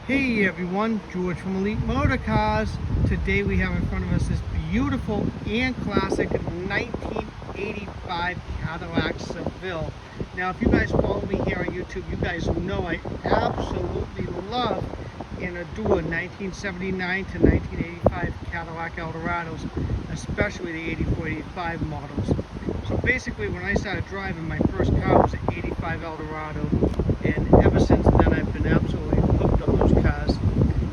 Hey everyone, George from Elite Motor Cars. Today we have in front of us this beautiful and classic 1985 Cadillac Seville. Now if you guys follow me here on YouTube, you guys know I absolutely love and adore 1979 to 1985 Cadillac Eldorados, especially the 84, 85 models. So basically when I started driving, my first car was an 85 Eldorado, and ever since then I've been absolutely hooked on those cars.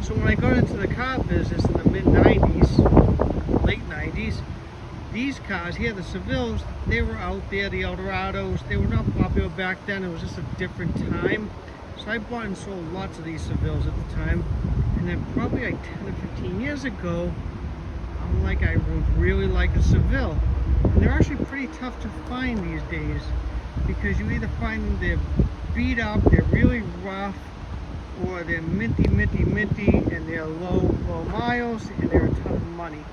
So when I got into the car business in the mid-90s, late 90s, these cars here, the Sevilles, they were out there, the Eldorados, they were not popular back then. It was just a different time. So I bought and sold lots of these Sevilles at the time. And then probably like 10 or 15 years ago, I'm like, I would really like a Seville. And they're actually pretty tough to find these days, because you either find them they're beat up, they're really rough, or they're minty, and they're low miles, and they're a ton of money.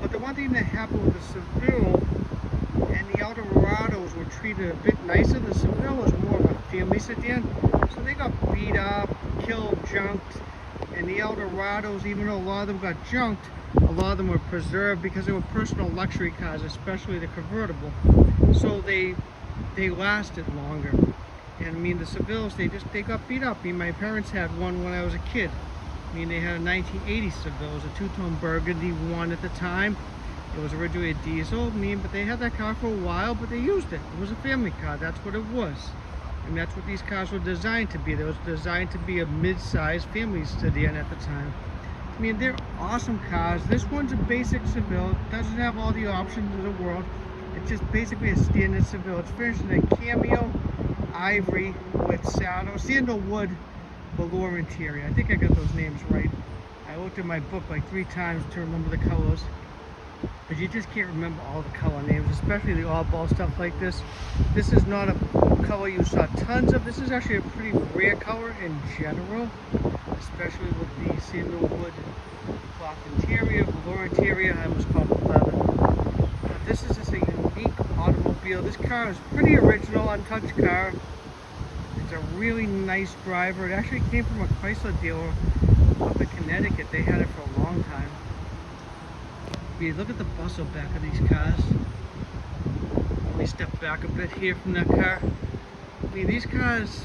But the one thing that happened with the Seville and the Eldorados were treated a bit nicer. The Seville was more of a family sedan, so they got beat up, killed, junked, and the Eldorados, even though a lot of them got junked, a lot of them were preserved because they were personal luxury cars, especially the convertible. So they lasted longer. And I mean, the Sevilles, they got beat up. I mean, my parents had one when I was a kid. I mean, they had a 1980 Seville. It was a two-tone burgundy one at the time. It was originally a diesel. I mean, but they had that car for a while, but they used it. It was a family car. That's what it was. And that's what these cars were designed to be. They was designed to be a mid-sized family sedan at the time. I mean, they're awesome cars. This one's a basic Seville. It doesn't have all the options in the world. It's just basically a standard Seville. It's finished in a cameo ivory with sandalwood velour interior. I think I got those names right. I looked at my book like 3 times to remember the colors, but you just can't remember all the color names, especially the oddball stuff like this. This is not a color you saw tons of. This is actually a pretty rare color in general, especially with the sandalwood cloth interior, velour interior. I almost called it leather. But this is just a unique automobile. This car is pretty original, untouched car. It's a really nice driver. It actually came from a Chrysler dealer up in Connecticut. They had it for a long time. If you look at the bustle back of these cars, let me step back a bit here from that car. I mean, these cars,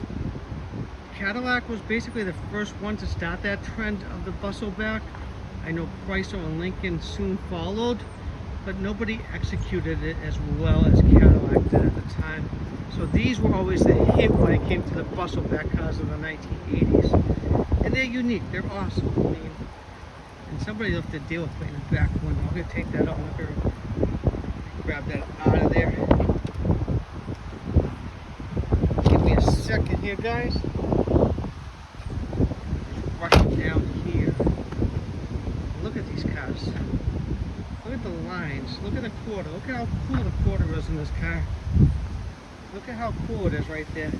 Cadillac was basically the first one to start that trend of the bustle back. I know Chrysler and Lincoln soon followed, but nobody executed it as well as Cadillac did at the time. So these were always the hit when it came to the bustle back cars of the 1980s. And they're unique, they're awesome. I mean, and somebody left the dealer plate in the back window. I'm going to take that out. I'm going to grab that out of there. Give me a second here, guys. Rush it down here. Look at these cars. Look at the lines. Look at the quarter. Look at how cool the quarter is in this car. Look at how cool it is right there.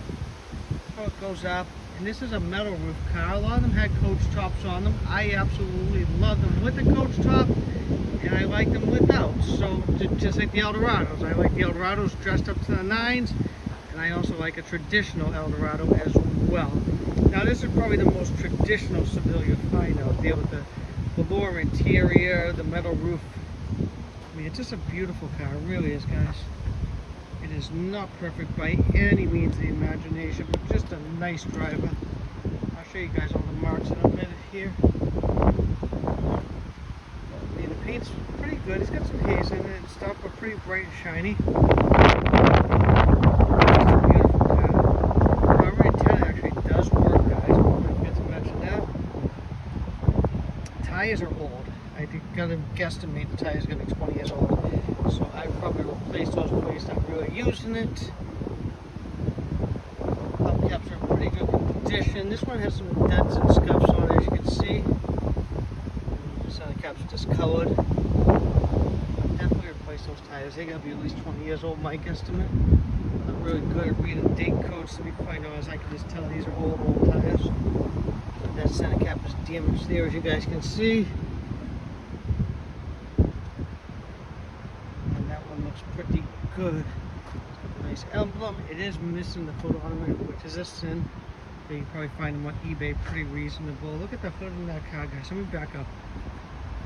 How it goes up. And this is a metal roof car. A lot of them had coach tops on them. I absolutely love them with the coach top, and I like them without. So just like the Eldorados. I like the Eldorados dressed up to the nines, and I also like a traditional Eldorado as well. Now this is probably the most traditional Seville you'll find out there, with the velour interior, the metal roof. I mean, it's just a beautiful car. It really is, guys. It is not perfect by any means of the imagination, but just a nice driver. I'll show you guys all the marks in a minute here. I mean, the paint's pretty good. It's got some haze in it and stuff, but pretty bright and shiny. It's a beautiful car. Power antenna actually does work, guys. I forgot to mention that. Tires are old. I think gotta guesstimate the tires are gonna be 20 years old. So I probably replaced those plates not really using it. Hubcaps are in pretty good condition. This one has some dents and scuffs on it, as you can see. The center cap's discolored. Definitely replace those tires. They gotta be at least 20 years old, my guesstimate. I'm really good at reading date codes, to be quite honest. I can just tell these are old tires. That center cap is damaged there, as you guys can see. Looks pretty good. Nice emblem. It is missing the photo ornament, which is a sin. So you can probably find them on eBay pretty reasonable. Look at the hood in that car, guys. Let me back up.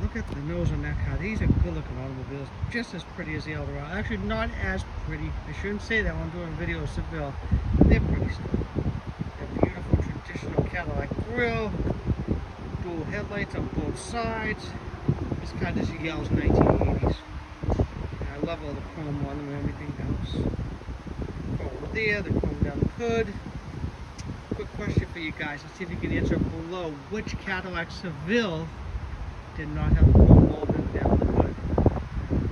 Look at the nose on that car. These are good looking automobiles. Just as pretty as the Eldorado. Actually, not as pretty. I shouldn't say that when I'm doing a video of Seville. They're pretty still. A beautiful traditional Cadillac grille. Dual headlights on both sides. This car just yells 1980s. And I love all the chrome on them and everything else. Chrome there, the chrome down the hood. Quick question for you guys. Let's see if you can answer below. Which Cadillac Seville did not have a chrome molding down the hood?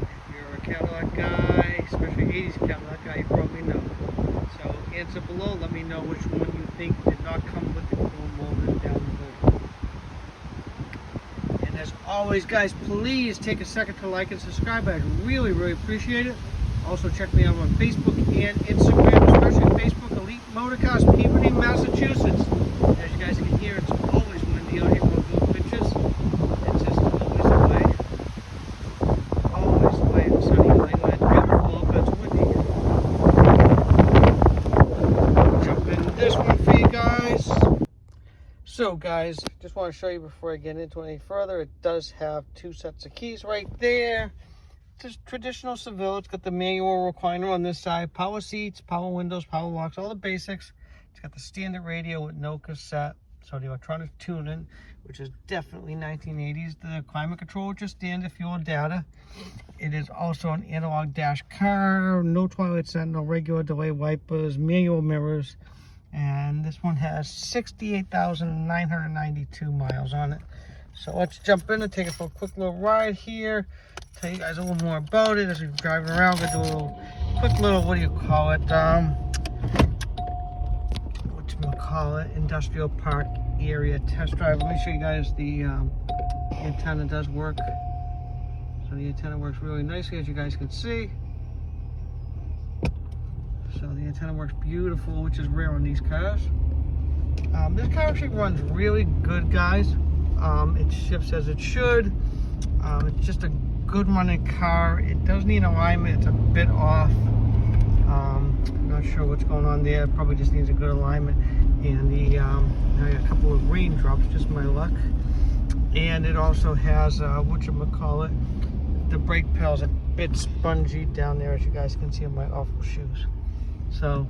If you're a Cadillac guy, especially 80s Cadillac guy, you probably know. So answer below. Let me know which one you think did not come with the chrome molding down the hood. And as always, guys, please take a second to like and subscribe. I'd really, really appreciate it. Also, check me out on Facebook and Instagram, especially Facebook, Elite Motorcars, Peabody, Massachusetts. As you guys can hear, it's always windy out here with those pictures. It's just always the way. Always the way in sunny New England. Beautiful, but it's windy. Jump in this one for you guys. So, guys, just want to show you before I get into any further, it does have 2 sets of keys right there. Just traditional Seville. It's got the manual recliner on this side, power seats, power windows, power locks, all the basics. It's got the standard radio with no cassette, so the electronic tuning, which is definitely 1980s. The climate control, just standard fuel data. It is also an analog dash car, no twilight sentinel, regular delay wipers, manual mirrors, and this one has 68,992 miles on it. So let's jump in and take it for a quick little ride here. Tell you guys a little more about it as we're driving around. We're gonna do a quick little, what do you call it? Industrial park area test drive. Let me show you guys the antenna does work. So the antenna works really nicely, as you guys can see. So the antenna works beautiful, which is rare on these cars. This car actually runs really good, guys. It shifts as it should. It's just a good running car. It does need alignment. It's a bit off. I'm not sure what's going on there. It probably just needs a good alignment. And the I got a couple of raindrops, just my luck. And it also has whatchamacallit, the brake pedal's a bit spongy down there, as you guys can see on my awful shoes. So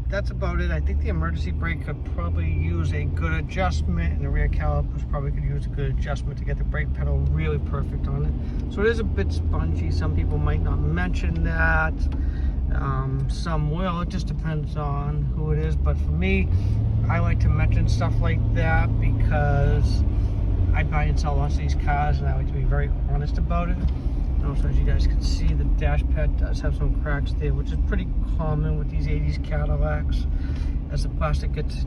that's about it. I think the emergency brake could probably use a good adjustment, and the rear calipers probably could use a good adjustment to get the brake pedal really perfect on it. So it is a bit spongy. Some people might not mention that. Some will. It just depends on who it is. But for me, I like to mention stuff like that because I buy and sell lots of these cars, and I like to be very honest about it. Also, as you guys can see, the dash pad does have some cracks there, which is pretty common with these 80s Cadillacs. As the plastic gets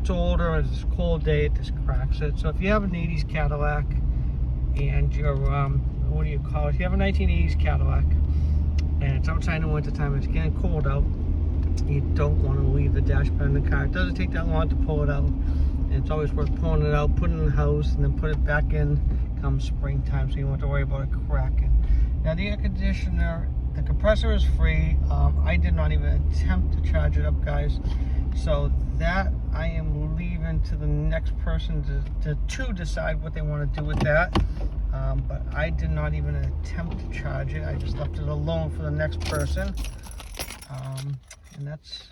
older, as it's a cold day, it just cracks it. So if you have an 80s Cadillac and you're, what do you call it? If you have a 1980s Cadillac and it's outside in the wintertime, it's getting cold out, you don't want to leave the dash pad in the car. It doesn't take that long to pull it out. And it's always worth pulling it out, putting it in the house, and then put it back in come springtime, so you don't have to worry about it cracking. Now the air conditioner, the compressor is free. I did not even attempt to charge it up, guys. So that I am leaving to the next person to decide what they want to do with that. But I did not even attempt to charge it. I just left it alone for the next person. And that's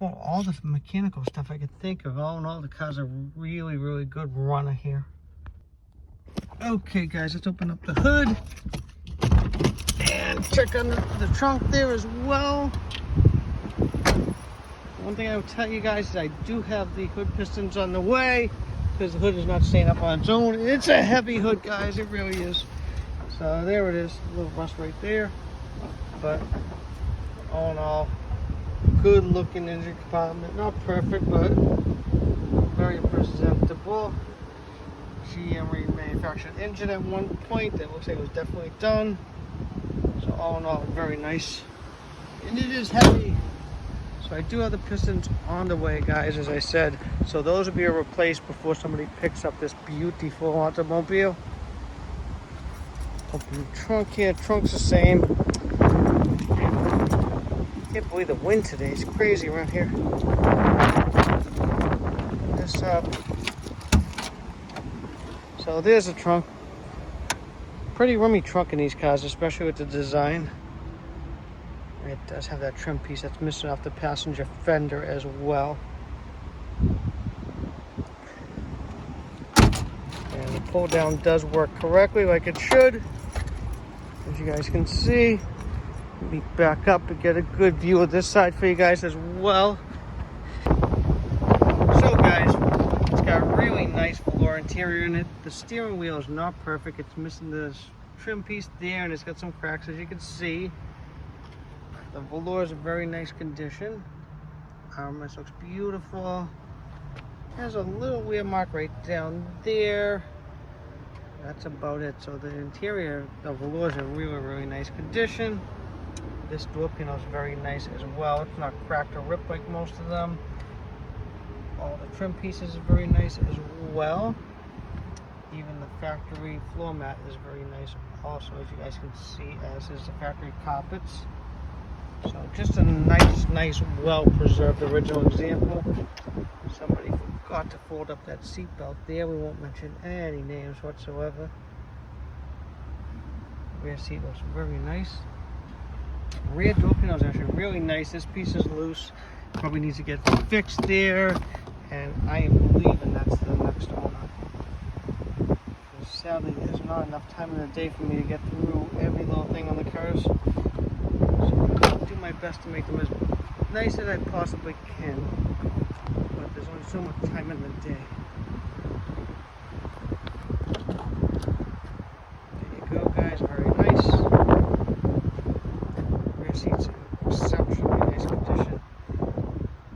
about all the mechanical stuff I could think of. All in all, the car's a really, really good runner here. Okay, guys, let's open up the hood and check under the trunk there as well. One thing I will tell you guys is I do have the hood pistons on the way because the hood is not staying up on its own. It's a heavy hood, guys, it really is. So there it is, a little rust right there. But all in all, good looking engine compartment. Not perfect, but very presentable. GM remanufactured engine at one point. That looks like it was definitely done. So all in all, very nice. And it is heavy. So I do have the pistons on the way, guys, as I said. So those will be replaced before somebody picks up this beautiful automobile. Open the trunk here. Trunk's the same. Can't believe the wind today. It's crazy around here. So there's a trunk. Pretty roomy trunk in these cars, especially with the design. It does have that trim piece that's missing off the passenger fender as well. And the pull down does work correctly like it should. As you guys can see, let me back up and get a good view of this side for you guys as well. So guys, it's got a really nice velour interior in it. The steering wheel is not perfect. It's missing this trim piece there, and it's got some cracks, as you can see. The velour is in very nice condition. Armrest looks beautiful. There's a little wear mark right down there. That's about it. So the interior, the velour is in really nice condition. This door panel is very nice as well. It's not cracked or ripped like most of them. All the trim pieces are very nice as well. Even the factory floor mat is very nice also, as you guys can see, as is the factory carpets. So just a nice, well-preserved original example. Somebody forgot to fold up that seat belt there. We won't mention any names whatsoever. Rear seat looks very nice. Rear door panel is actually really nice. This piece is loose. Probably needs to get fixed there. And I am believing that's the next owner. Sadly, there's not enough time in the day for me to get through every little thing on the cars. So I'll do my best to make them as nice as I possibly can. But there's only so much time in the day. There you go, guys. Very nice. Rear seats in exceptionally nice condition.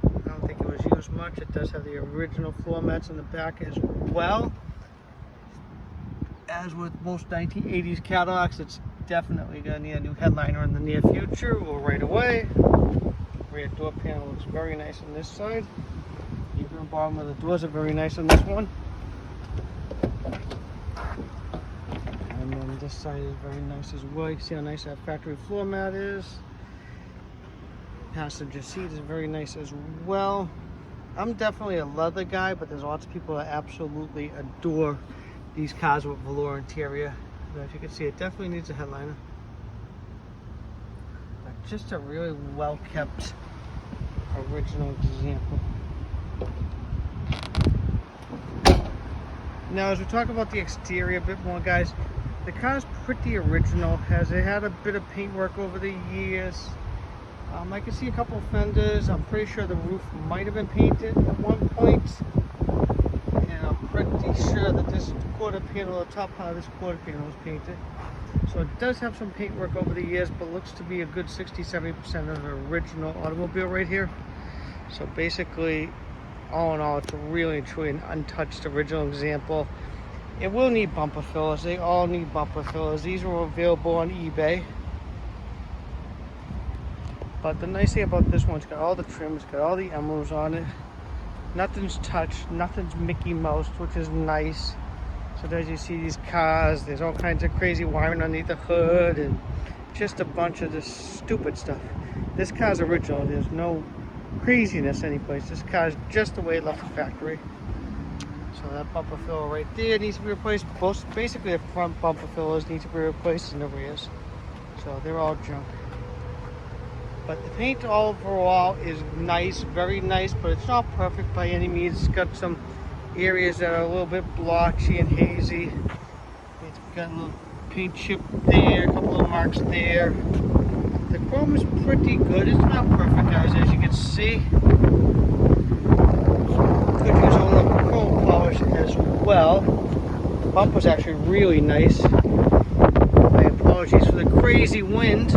I don't think it was used much. It does have the original floor mats in the back as well. As with most 1980s Cadillacs, it's definitely going to need a new headliner in the near future or right away. Rear door panel looks very nice on this side. Even the bottom of the doors are very nice on this one. And then this side is very nice as well. You can see how nice that factory floor mat is. Passenger seat is very nice as well. I'm definitely a leather guy, but there's lots of people that absolutely adore these cars with velour interior. But as you can see, it definitely needs a headliner. But just a really well kept original example. Now, as we talk about the exterior a bit more, guys, the car is pretty original. It had a bit of paintwork over the years. I can see a couple of fenders. I'm pretty sure the roof might have been painted at one point. And I'm pretty sure that this quarter panel, the top part of this quarter panel was painted. So it does have some paintwork over the years, but looks to be a good 60-70% of the original automobile right here. So basically, all in all, it's a really truly an untouched original example. It will need bumper fillers. They all need bumper fillers. These are available on eBay. But the nice thing about this one, it's got all the trim, it's got all the emblems on it. Nothing's touched, nothing's Mickey Mouse, which is nice. So as you see these cars, there's all kinds of crazy wiring underneath the hood and just a bunch of this stupid stuff. This car's original, there's no craziness anyplace. This car's just the way it left the factory. So that bumper filler right there needs to be replaced. Basically the front bumper fillers need to be replaced in the rears. So they're all junk. But the paint overall is nice, very nice, but it's not perfect by any means. It's got some areas that are a little bit blotchy and hazy. It's got a little paint chip there, a couple of marks there. The chrome is pretty good. It's not perfect, guys, as you can see. Could use a little chrome polish as well. The bumper's actually really nice. My apologies for the crazy wind.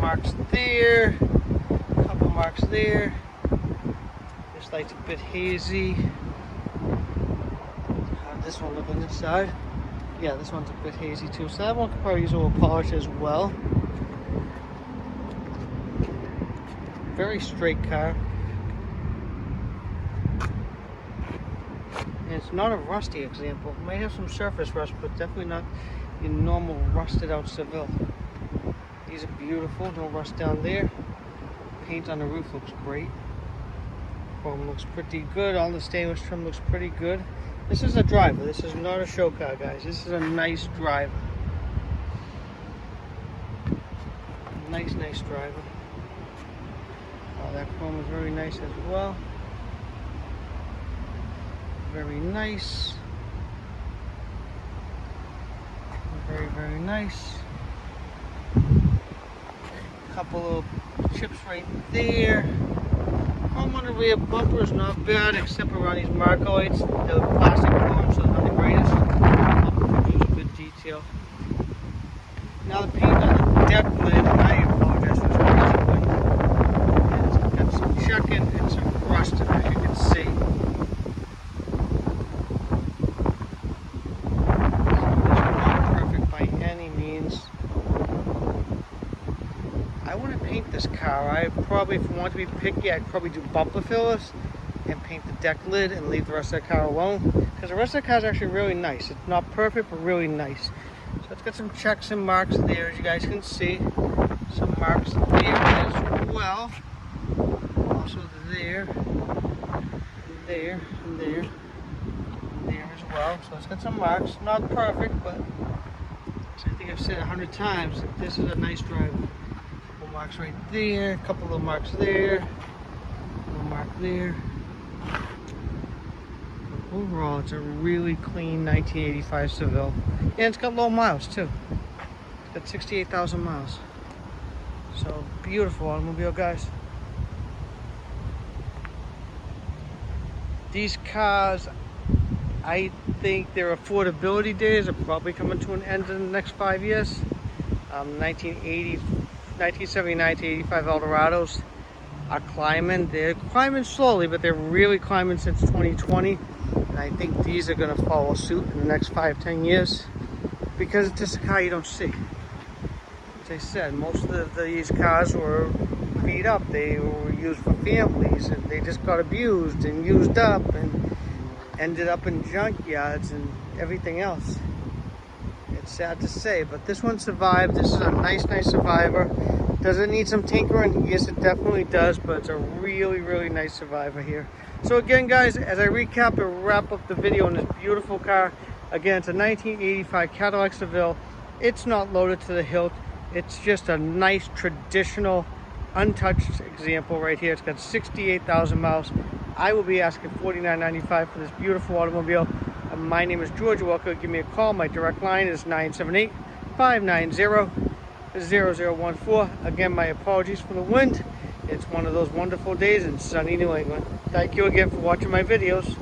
Marks there, a couple marks there. This light's a bit hazy. How does this one look on this side? Yeah, this one's a bit hazy too, so that one could probably use a little polish as well. Very straight car. And it's not a rusty example. It might have some surface rust, but definitely not your normal rusted out Seville. These are beautiful, no rust down there. Paint on the roof looks great. Chrome looks pretty good. All the stainless trim looks pretty good. This is a driver. This is not a show car, guys. This is a nice driver. Nice driver. Oh, that chrome is very nice as well. Very nice. Very nice. Couple of chips right there. Chrome on the rear bumper is not bad, except around these marcoids. The plastic chrome, so it's not the greatest. Produce a good detail. Now the paint on the deck lid, I apologize for this crazy wind. It's got some checking and some rust, as you can see. I want to paint this car. I probably, if I want to be picky, I'd probably do bumper fillers and paint the deck lid and leave the rest of the car alone, because the rest of the car is actually really nice. It's not perfect, but really nice. So it's got some checks and marks there, as you guys can see. Some marks there as well. Also there, there, and there, and there as well. So it's got some marks. Not perfect, but I think I've said 100 times that this is a nice driver. Marks right there, a couple of marks there, a little mark there. But overall, it's a really clean 1985 Seville, and it's got low miles too. It's got 68,000 miles. So beautiful automobile, guys. These cars, I think their affordability days are probably coming to an end in the next 5 years. 1979 to 85 Eldorados are climbing. They're climbing slowly, but they're really climbing since 2020. And I think these are going to follow suit in the next 5-10 years, because it's just a car you don't see. As I said, most of these cars were beat up. They were used for families, and they just got abused and used up and ended up in junkyards and everything else. It's sad to say, but this one survived. This is a nice survivor. Does it need some tinkering? Yes, it definitely does, but it's a really nice survivor here. So again, guys, as I recap and wrap up the video on this beautiful car, again, it's a 1985 Cadillac Seville. It's not loaded to the hilt. It's just a nice, traditional, untouched example right here. It's got 68,000 miles. I will be asking $49.95 for this beautiful automobile. My name is George. Welcome. Give me a call. My direct line is 978-590-0014. Again, my apologies for the wind. It's one of those wonderful days in sunny New England. Thank you again for watching my videos.